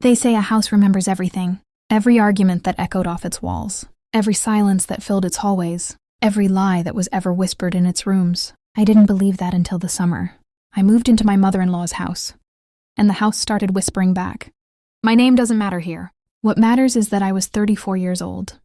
They say a house remembers everything, every argument that echoed off its walls, every silence that filled its hallways, every lie that was ever whispered in its rooms. I didn't believe that until the summer. I moved into my mother-in-law's house, and the house started whispering back. My name doesn't matter here. What matters is that I was 34 years old.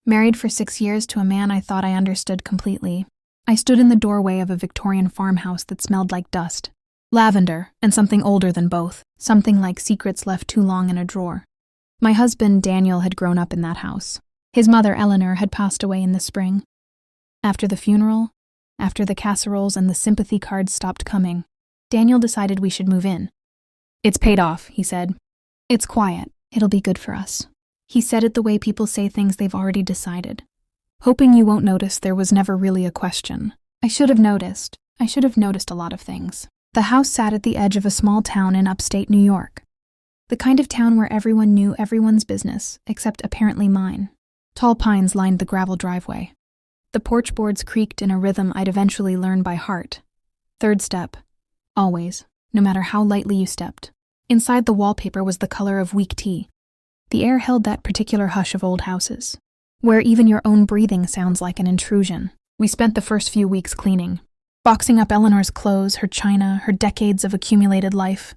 Married for 6 years to a man I thought I understood completely. I stood in the doorway of a Victorian farmhouse that smelled like dust, lavender, and something older than both, something like secrets left too long in a drawer. My husband, Daniel, had grown up in that house. His mother, Eleanor, had passed away in the spring. After the funeral, after the casseroles and the sympathy cards stopped coming, Daniel decided we should move in. It's paid off, he said. It's quiet. It'll be good for us. He said it the way people say things they've already decided. Hoping you won't notice, there was never really a question. I should have noticed. I should have noticed a lot of things. The house sat at the edge of a small town in upstate New York. The kind of town where everyone knew everyone's business, except apparently mine. Tall pines lined the gravel driveway. The porch boards creaked in a rhythm I'd eventually learn by heart. Third step. Always, no matter how lightly you stepped. Inside the wallpaper was the color of weak tea. The air held that particular hush of old houses, where even your own breathing sounds like an intrusion. We spent the first few weeks cleaning, boxing up Eleanor's clothes, her china, her decades of accumulated life.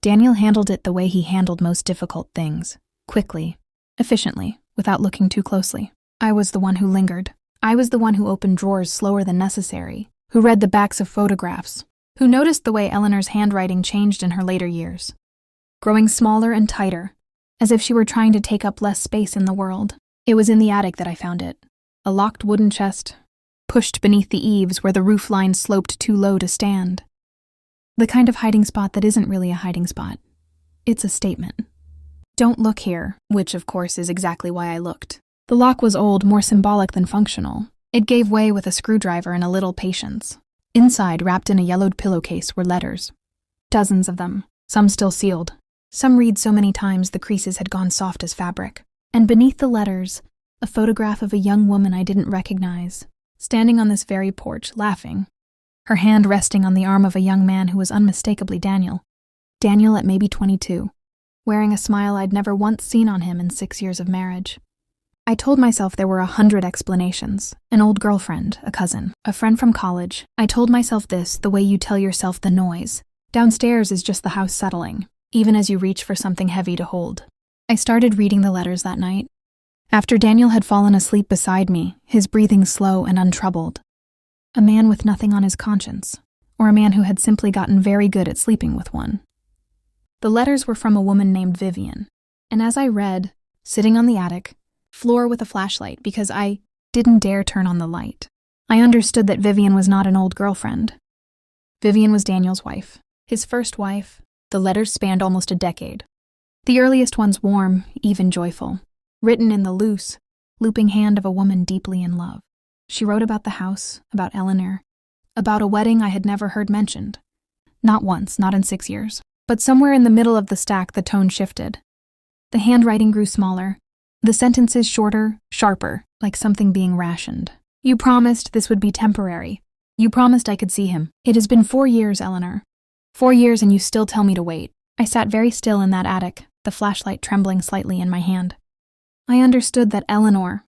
Daniel handled it the way he handled most difficult things, quickly, efficiently, without looking too closely. I was the one who lingered. I was the one who opened drawers slower than necessary, who read the backs of photographs, who noticed the way Eleanor's handwriting changed in her later years, growing smaller and tighter, as if she were trying to take up less space in the world. It was in the attic that I found it, a locked wooden chest, pushed beneath the eaves where the roof line sloped too low to stand. The kind of hiding spot that isn't really a hiding spot. It's a statement. Don't look here, which of course is exactly why I looked. The lock was old, more symbolic than functional. It gave way with a screwdriver and a little patience. Inside, wrapped in a yellowed pillowcase, were letters. Dozens of them, some still sealed. Some read so many times the creases had gone soft as fabric. And beneath the letters, a photograph of a young woman I didn't recognize, standing on this very porch, laughing, her hand resting on the arm of a young man who was unmistakably Daniel. Daniel at maybe 22, wearing a smile I'd never once seen on him in 6 years of marriage. I told myself there were 100 explanations. An old girlfriend, a cousin, a friend from college. I told myself this the way you tell yourself the noise. Downstairs is just the house settling, even as you reach for something heavy to hold. I started reading the letters that night. After Daniel had fallen asleep beside me, his breathing slow and untroubled. A man with nothing on his conscience, or a man who had simply gotten very good at sleeping with one. The letters were from a woman named Vivian, and as I read, sitting on the attic floor with a flashlight because I didn't dare turn on the light, I understood that Vivian was not an old girlfriend. Vivian was Daniel's wife, his first wife. The letters spanned almost a decade. The earliest ones warm, even joyful, written in the loose, looping hand of a woman deeply in love. She wrote about the house, about Eleanor, about a wedding I had never heard mentioned. Not once, not in 6 years. But somewhere in the middle of the stack, the tone shifted. The handwriting grew smaller, the sentences shorter, sharper, like something being rationed. You promised this would be temporary. You promised I could see him. It has been 4 years, Eleanor. 4 years and you still tell me to wait. I sat very still in that attic, the flashlight trembling slightly in my hand. I understood that Eleanor,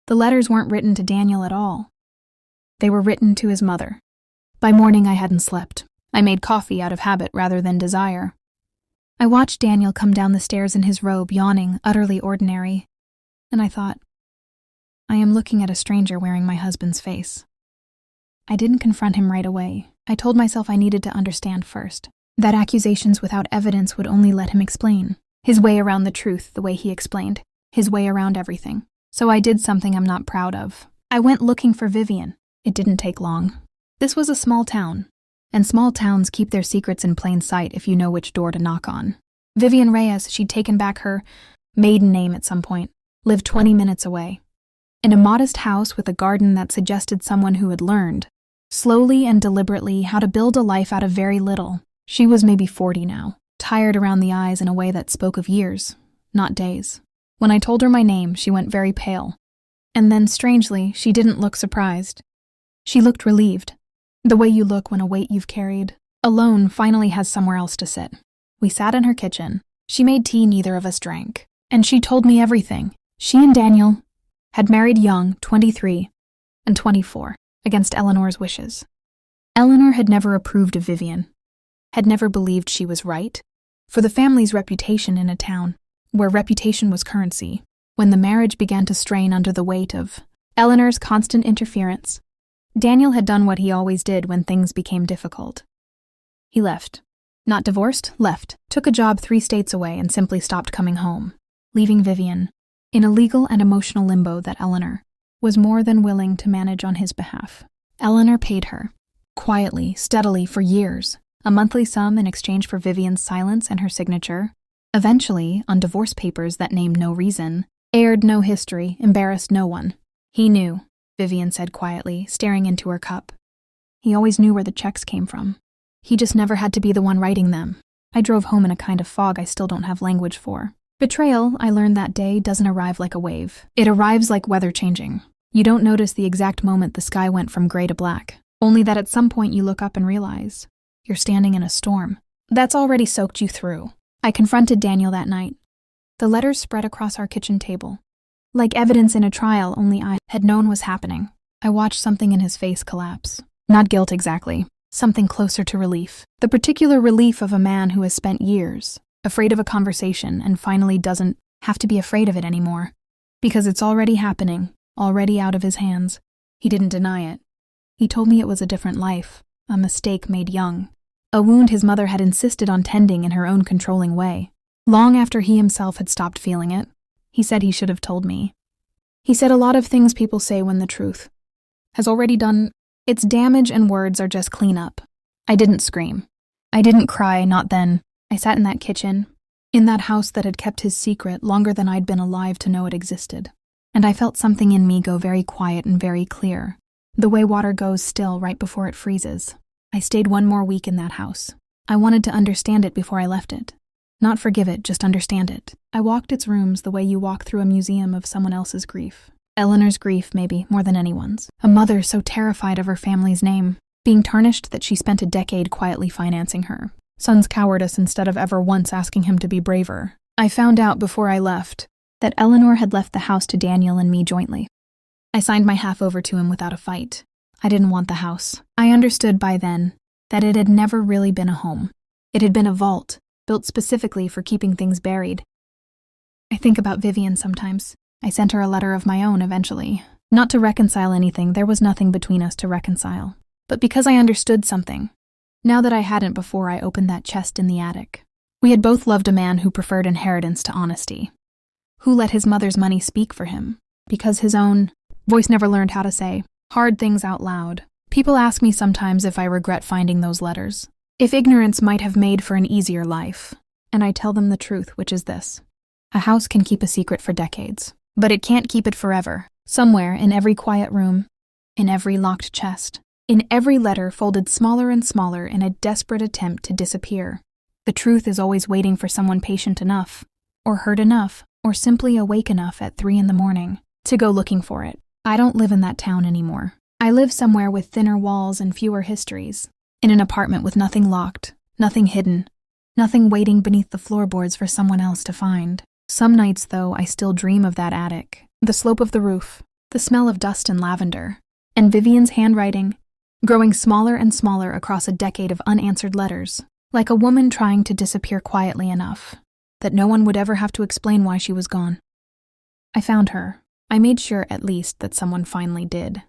the letters weren't written to Daniel at all. They were written to his mother. By morning I hadn't slept. I made coffee out of habit rather than desire. I watched Daniel come down the stairs in his robe, yawning, utterly ordinary, and I thought, I am looking at a stranger wearing my husband's face. I didn't confront him right away. I told myself I needed to understand first, that accusations without evidence would only let him explain. His way around the truth, the way he explained. His way around everything. So I did something I'm not proud of. I went looking for Vivian. It didn't take long. This was a small town, and small towns keep their secrets in plain sight if you know which door to knock on. Vivian Reyes, she'd taken back her maiden name at some point, lived 20 minutes away. In a modest house with a garden that suggested someone who had learned, slowly and deliberately, how to build a life out of very little. She was maybe 40 now, tired around the eyes in a way that spoke of years, not days. When I told her my name, she went very pale. And then, strangely, she didn't look surprised. She looked relieved. The way you look when a weight you've carried alone finally has somewhere else to sit. We sat in her kitchen, She made tea neither of us drank, and she told me everything. She and Daniel had married young, 23 and 24, against Eleanor's wishes. Eleanor had never approved of Vivian, had never believed she was right. For the family's reputation in a town where reputation was currency, when the marriage began to strain under the weight of Eleanor's constant interference, Daniel had done what he always did when things became difficult. He left. Not divorced, left, took a job 3 states away and simply stopped coming home, leaving Vivian in a legal and emotional limbo that Eleanor was more than willing to manage on his behalf. Eleanor paid her, quietly, steadily for years, a monthly sum in exchange for Vivian's silence and her signature, eventually on divorce papers that named no reason, aired no history, embarrassed no one. He knew, Vivian said quietly, staring into her cup. He always knew where the checks came from. He just never had to be the one writing them. I drove home in a kind of fog I still don't have language for. Betrayal, I learned that day, doesn't arrive like a wave. It arrives like weather changing. You don't notice the exact moment the sky went from gray to black, only that at some point you look up and realize you're standing in a storm that's already soaked you through. I confronted Daniel that night. The letters spread across our kitchen table, like evidence in a trial only I had known was happening. I watched something in his face collapse. Not guilt exactly, something closer to relief. The particular relief of a man who has spent years afraid of a conversation and finally doesn't have to be afraid of it anymore, because it's already happening, already out of his hands. He didn't deny it. He told me it was a different life, a mistake made young, a wound his mother had insisted on tending in her own controlling way. Long after he himself had stopped feeling it, he said he should have told me. He said a lot of things people say when the truth has already done its damage and words are just cleanup. I didn't scream. I didn't cry, not then. I sat in that kitchen, in that house that had kept his secret longer than I'd been alive to know it existed. And I felt something in me go very quiet and very clear, the way water goes still right before it freezes. I stayed 1 more week in that house. I wanted to understand it before I left it. Not forgive it, just understand it. I walked its rooms the way you walk through a museum of someone else's grief. Eleanor's grief, maybe, more than anyone's. A mother so terrified of her family's name, being tarnished that she spent a decade quietly financing her. Son's cowardice instead of ever once asking him to be braver. I found out before I left that Eleanor had left the house to Daniel and me jointly. I signed my half over to him without a fight. I didn't want the house. I understood by then that it had never really been a home. It had been a vault, built specifically for keeping things buried. I think about Vivian sometimes. I sent her a letter of my own eventually. Not to reconcile anything, there was nothing between us to reconcile. But because I understood something, now that I hadn't before I opened that chest in the attic. We had both loved a man who preferred inheritance to honesty, who let his mother's money speak for him, because his own voice never learned how to say hard things out loud. People ask me sometimes if I regret finding those letters, if ignorance might have made for an easier life, and I tell them the truth, which is this. A house can keep a secret for decades, but it can't keep it forever. Somewhere in every quiet room, in every locked chest, in every letter folded smaller and smaller in a desperate attempt to disappear, the truth is always waiting for someone patient enough, or hurt enough, or simply awake enough at 3 a.m. to go looking for it. I don't live in that town anymore. I live somewhere with thinner walls and fewer histories, in an apartment with nothing locked, nothing hidden, nothing waiting beneath the floorboards for someone else to find. Some nights, though, I still dream of that attic, the slope of the roof, the smell of dust and lavender, and Vivian's handwriting, growing smaller and smaller across a decade of unanswered letters, like a woman trying to disappear quietly enough that no one would ever have to explain why she was gone. I found her. I made sure, at least, that someone finally did.